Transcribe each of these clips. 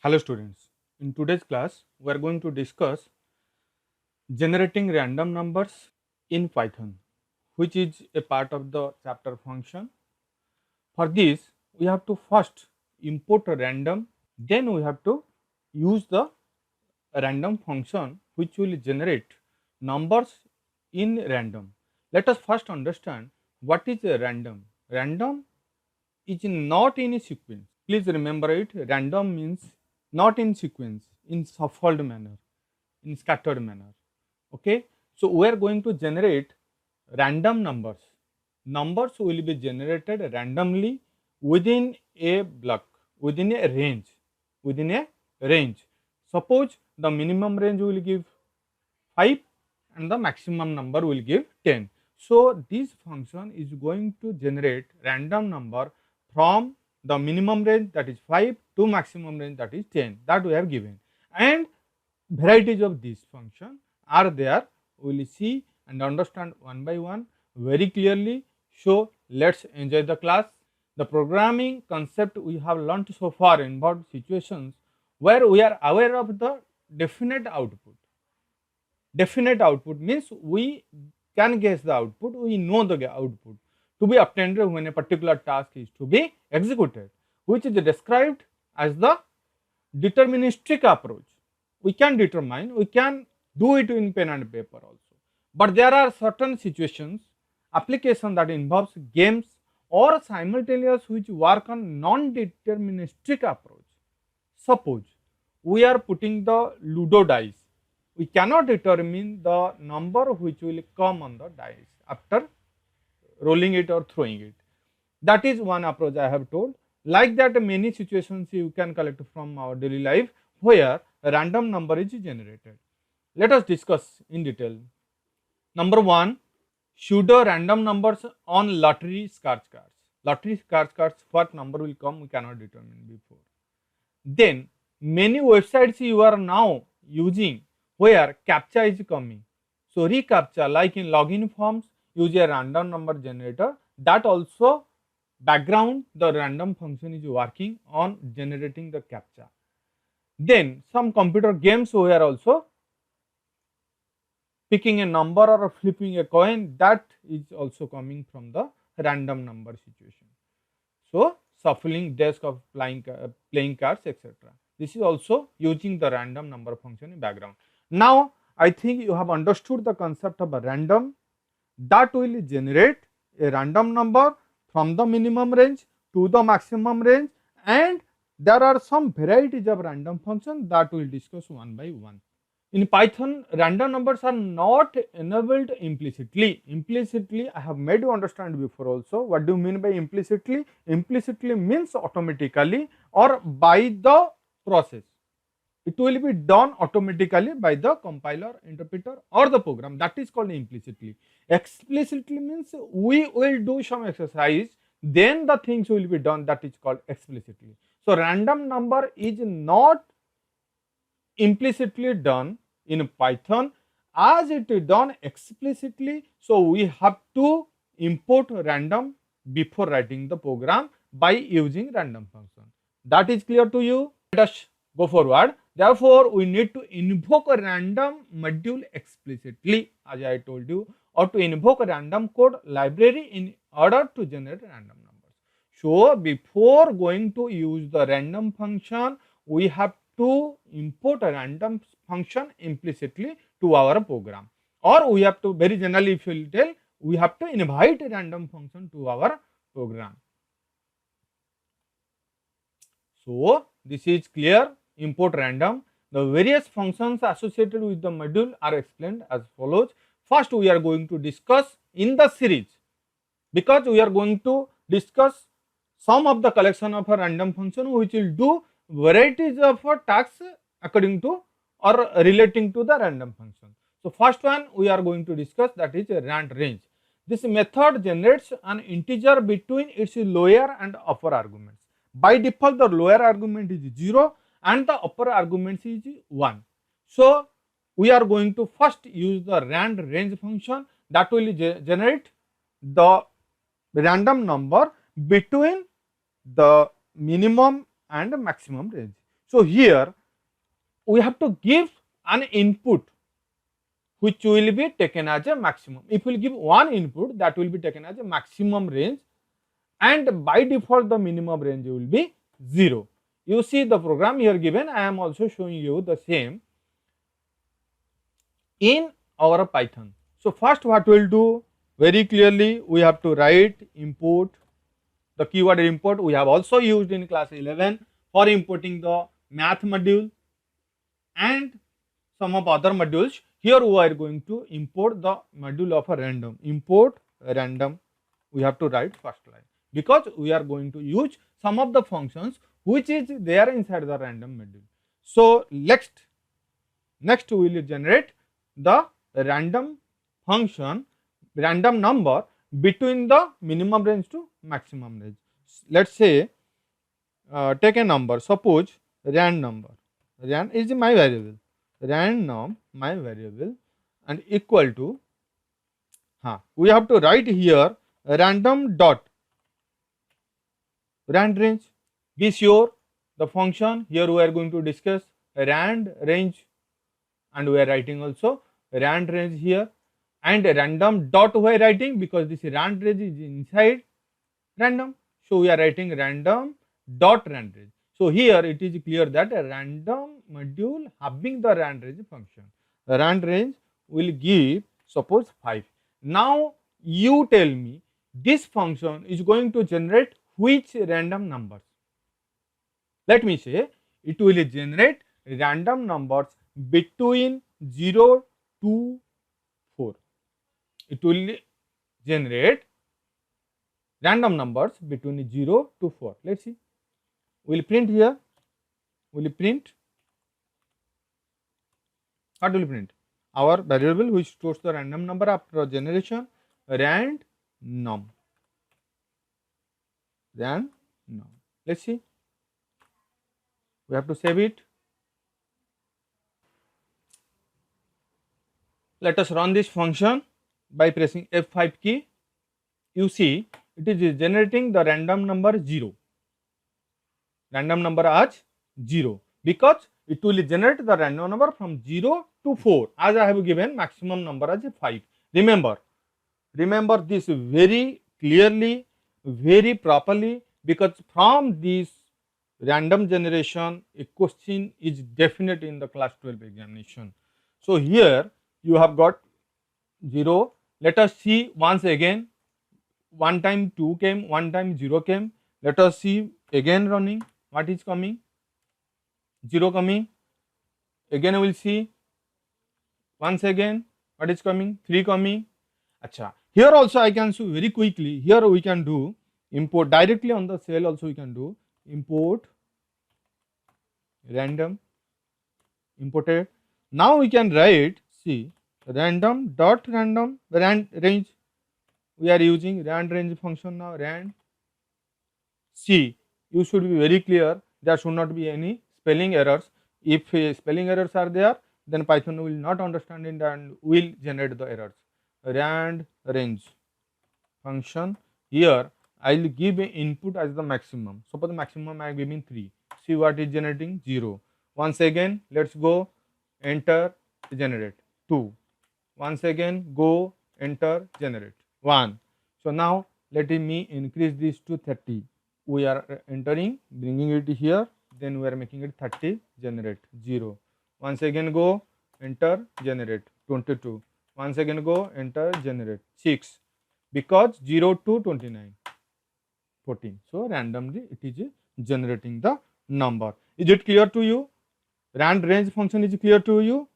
Hello students, in today's class we are going to discuss generating random numbers in Python, which is a part of the chapter function. For this we have to first import a random, then we have to use the random function which will generate numbers in random. Let us first understand what is a random. Random is not in a sequence. Please remember it, random means not in sequence, in shuffled manner, in scattered manner. Okay, so we are going to generate random numbers. Numbers will be generated randomly within a block, within a range, within a range. Suppose the minimum range will give 5 and the maximum number will give 10. So this function is going to generate random number from the minimum range, that is 5, to maximum range, that is 10, that we have given, and varieties of this function are there. We will see and understand one by one very clearly. So let's enjoy the class. The programming concept we have learnt so far involved situations where we are aware of the definite output. Definite output means we can guess the output, we know the output to be obtained when a particular task is to be executed, which is described as the deterministic approach. We can determine, we can do it in pen and paper also, but there are certain situations, application that involves games or simultaneous which work on non-deterministic approach. Suppose we are putting the Ludo dice, we cannot determine the number which will come on the dice after rolling it or throwing it. That is one approach I have told. Like that, many situations you can collect from our daily life where a random number is generated. Let us discuss in detail. Number one, pseudo random numbers on lottery scratch cards. Lottery scratch cards, what number will come we cannot determine before. Then many websites you are now using where CAPTCHA is coming. So reCAPTCHA, like in login forms, use a random number generator. That also background the random function is working on generating the CAPTCHA. Then some computer games where also picking a number or flipping a coin, that is also coming from the random number situation. So shuffling desk of playing cards, etc. This is also using the random number function in background. Now I think you have understood the concept of a random that will generate a random number from the minimum range to the maximum range, and there are some varieties of random function that we will discuss one by one. In Python, random numbers are not enabled implicitly. Implicitly, I have made you understand before also. What do you mean by implicitly? Implicitly means automatically or by the process. It will be done automatically by the compiler, interpreter or the program. That is called implicitly. Explicitly means we will do some exercise, then the things will be done, that is called explicitly. So random number is not implicitly done in Python, as it is done explicitly. So we have to import random before writing the program by using random function. That is clear to you? Let us go forward. Therefore, we need to invoke a random module explicitly, as I told you, or to invoke a random code library in order to generate random numbers. So before going to use the random function, we have to import a random function implicitly to our program, or we have to, very generally if you will tell, we have to invite a random function to our program. So this is clear. Import random. The various functions associated with the module are explained as follows. First, we are going to discuss in the series, because we are going to discuss some of the collection of a random function which will do varieties of tasks according to or relating to the random function. So first one we are going to discuss, that is a rand range. This method generates an integer between its lower and upper arguments. By default, the lower argument is 0 and the upper argument is 1. So we are going to first use the rand range function that will generate the random number between the minimum and maximum range. So here we have to give an input which will be taken as a maximum. If we give one input, that will be taken as a maximum range, and by default the minimum range will be 0. You see the program here given, I am also showing you the same in our Python. So first what we will do, very clearly we have to write import, the keyword import we have also used in class 11 for importing the math module and some of other modules. Here we are going to import the module of a random, import random, we have to write first line, because we are going to use some of the functions which is there inside the random module. So next we will generate the random function, random number between the minimum range to maximum range. Let us say take a number, suppose rand number, rand is my variable, random my variable, and equal to, we have to write here random dot rand range. Be sure the function here we are going to discuss rand range, and we are writing also rand range here, and random dot we are writing because this rand range is inside random. So we are writing random dot rand range. So here it is clear that a random module having the rand range function. The rand range will give suppose 5. Now you tell me this function is going to generate which random numbers? Let me say it will generate random numbers between 0 to 4. It will generate random numbers between 0 to 4. Let us see. We will print here. We will print. What will print? Our variable which stores the random number after generation, rand num. Rand num. Let us see. We have to save it. Let us run this function by pressing F5 key. You see it is generating the random number 0. Random number as 0, because it will generate the random number from 0 to 4, as I have given maximum number as 5. Remember this very clearly, very properly, because from this random generation a question is definite in the class 12 examination. So here you have got 0. Let us see once again. One time 2 came, one time 0 came. Let us see again running. What is coming? 0 coming. Again we will see. Once again what is coming? 3 coming. Acha. Here also I can show very quickly. Here we can do import directly on the cell. Also we can do import random, imported. Now we can write, see, random dot random rand range. We are using rand range function now. Rand. See, you should be very clear. There should not be any spelling errors. If spelling errors are there, then Python will not understand it and will generate the errors. Rand range function. Here I will give an input as the maximum. Suppose the maximum I am giving 3. See what is generating? 0. Once again, let us go, enter, generate 2. Once again, go, enter, generate 1. So now let me increase this to 30. We are entering, bringing it here, then we are making it 30, generate 0. Once again go, enter, generate 22. Once again go, enter, generate 6, because 0 to 29, 14. So randomly it is generating the number. Is it clear to you? Rand range function is clear to you?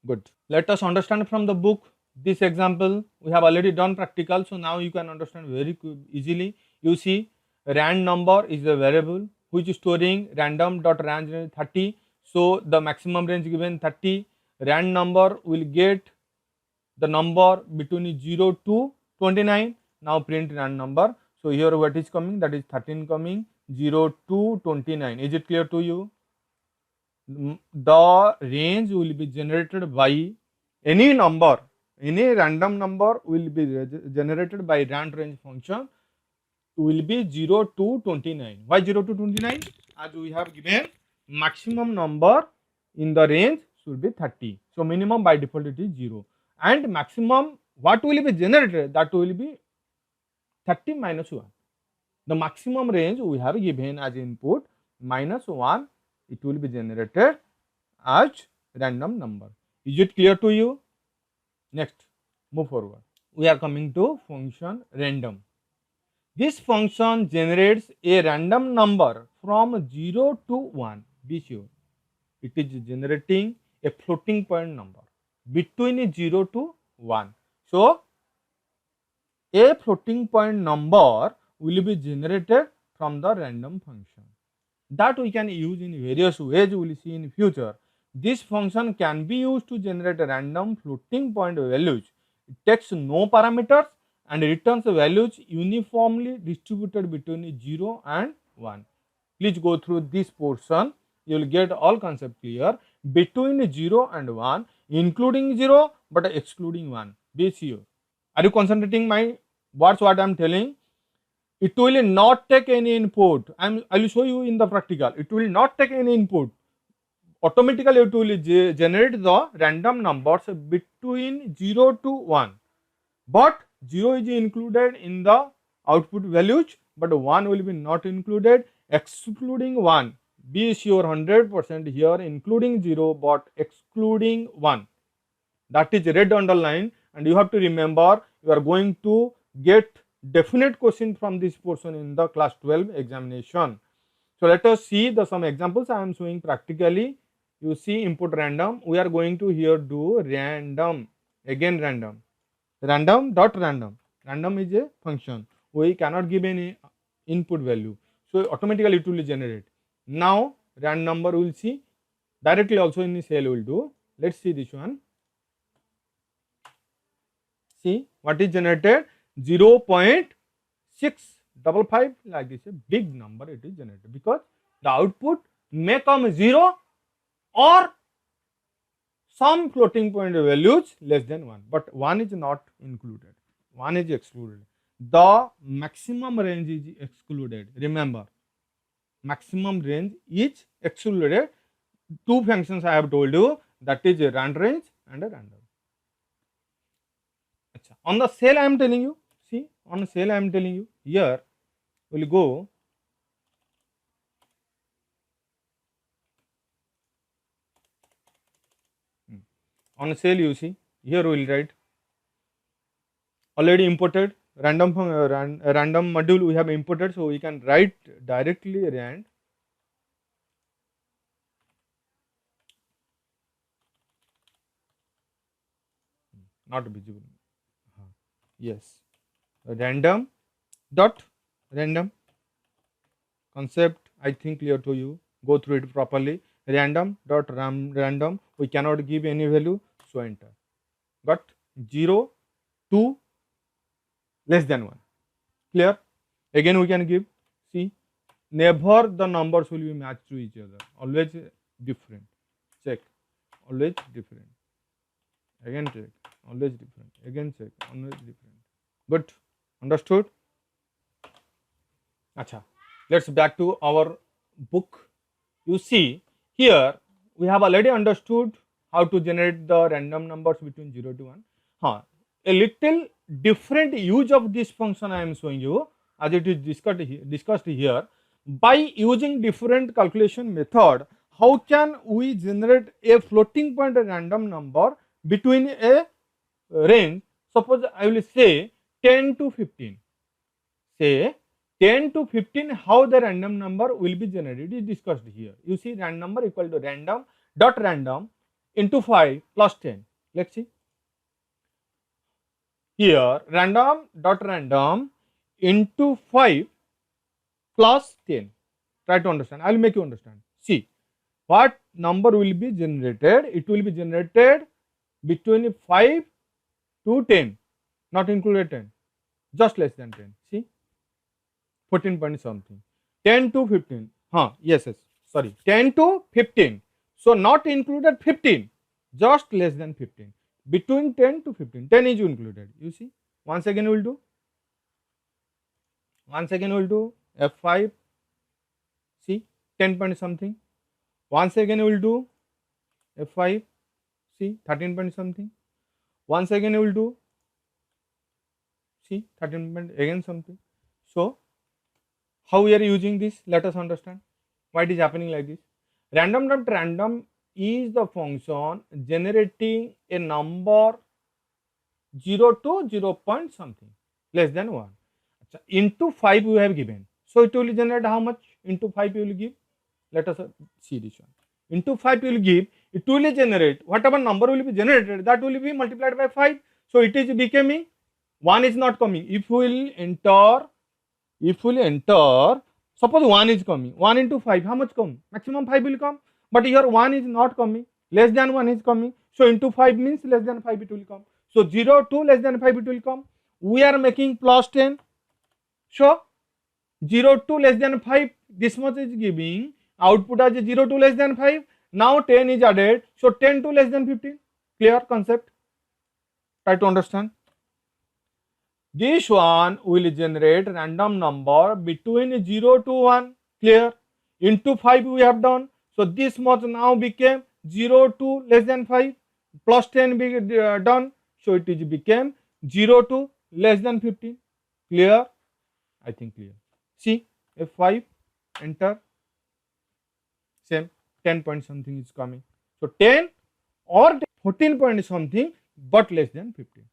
Good. Let us understand from the book this example. We have already done practical, so now you can understand very easily. You see, rand number is a variable which is storing random.range range 30. So the maximum range given 30. Rand number will get the number between 0 to 29. Now print rand number. So here what is coming? That is 13 coming, 0 to 29. Is it clear to you? The range will be generated by any number, any random number will be generated by rand range function, will be 0 to 29. Why 0 to 29? As we have given maximum number in the range should be 30. So minimum by default it is 0, and maximum what will be generated, that will be 30 minus 1. The maximum range we have given as input minus 1, it will be generated as random number. Is it clear to you? Next, move forward. We are coming to function random. This function generates a random number from 0 to 1. Be sure it is generating a floating point number between 0 to 1. So, a floating point number will be generated from the random function. That we can use in various ways, we will see in future. This function can be used to generate random floating point values. It takes no parameters and returns values uniformly distributed between 0 and 1. Please go through this portion, you will get all concept clear. Between 0 and 1, including 0 but excluding 1. Be sure. Are you concentrating my words what I am telling? It will not take any input. I will show you in the practical. It will not take any input. Automatically it will generate the random numbers between 0 to 1. But 0 is included in the output values, but 1 will be not included, excluding 1. Be sure 100% here, including 0 but excluding 1. That is red underline, and you have to remember you are going to get definite question from this portion in the class 12 examination. So let us see some examples I am showing practically. You see input random, we are going to here do random, again random, random dot random. Random is a function, we cannot give any input value, so automatically it will generate. Now random number we will see directly, also in the cell we will do. Let's see this one. See what is generated, 0.655, like this, a big number it is generated, because the output may come 0 or some floating point values less than 1, but 1 is not included, 1 is excluded. The maximum range is excluded. Remember, maximum range is excluded. Two functions I have told you, that is a rand range and a random. On the cell I am telling you, see, on the cell I am telling you, here we will go on a cell, you see, here we will write already imported random random module we have imported, so we can write directly rand not visible. Yes, random dot random concept I think clear to you. Go through it properly. Random dot random, we cannot give any value, so enter. But 0 to less than 1. Clear? Again we can give. See, never the numbers will be matched to each other. Always different. Check. Always different. Again check. Always different. Again check. Always different. Good. Understood? Acha. Let's back to our book. You see, here we have already understood how to generate the random numbers between 0 to 1. A little different use of this function I am showing you, as it is discussed here. By using different calculation method, how can we generate a floating point random number between a range? Suppose I will say 10 to 15. Say 10 to 15, how the random number will be generated is discussed here. You see, random number equal to random dot random into 5 plus 10. Let's see. Here random dot random into 5 plus 10. Try to understand. I will make you understand. See, what number will be generated? It will be generated between 5 to 10, not included 10, just less than 10. See, 14 point something. 10 to 15. Yes, sorry, 10 to 15. So not included 15, just less than 15. Between 10 to 15, 10 is included. You see, once again we will do. Once again we will do F5. See, 10 point something. Once again we will do F5, see 13 point something. Once again we will do, see 13 point again something. So how we are using this? Let us understand why it is happening like this. Random is the function generating a number 0 to 0 point something less than 1. Into 5 we have given. So it will generate how much? Into 5 you will give. Let us see this one. Into 5 you will give. It will generate whatever number will be generated, that will be multiplied by 5. So it is becoming 1 is not coming. If we will enter, suppose 1 is coming. 1 into 5, how much come? Maximum 5 will come. But here 1 is not coming. Less than 1 is coming. So into 5 means less than 5 it will come. So 0 to less than 5 it will come. We are making plus 10. So 0 to less than 5, this much is giving. Output as 0 to less than 5. Now 10 is added. So 10 to less than 15. Clear concept? Try to understand. This one will generate random number between 0 to 1. Clear? Into 5 we have done. So this much now became 0 to less than 5. Plus 10 be done. So it is became 0 to less than 15. Clear? I think clear. See, F5, enter. Same 10 point something is coming. So 10 or 14 point something but less than 15.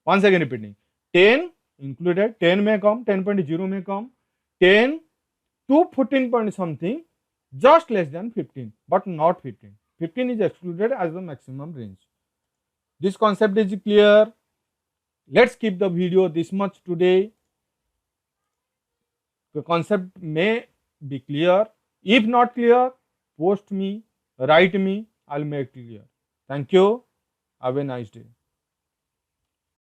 Once again repeating. 10 included, 10 may come, 10.0 may come, 10 to 14 point something just less than 15 but not 15. 15 is excluded as the maximum range. This concept is clear. Let's keep the video this much today. The concept may be clear. If not clear, post me, write me, I'll make clear. Thank you. Have a nice day.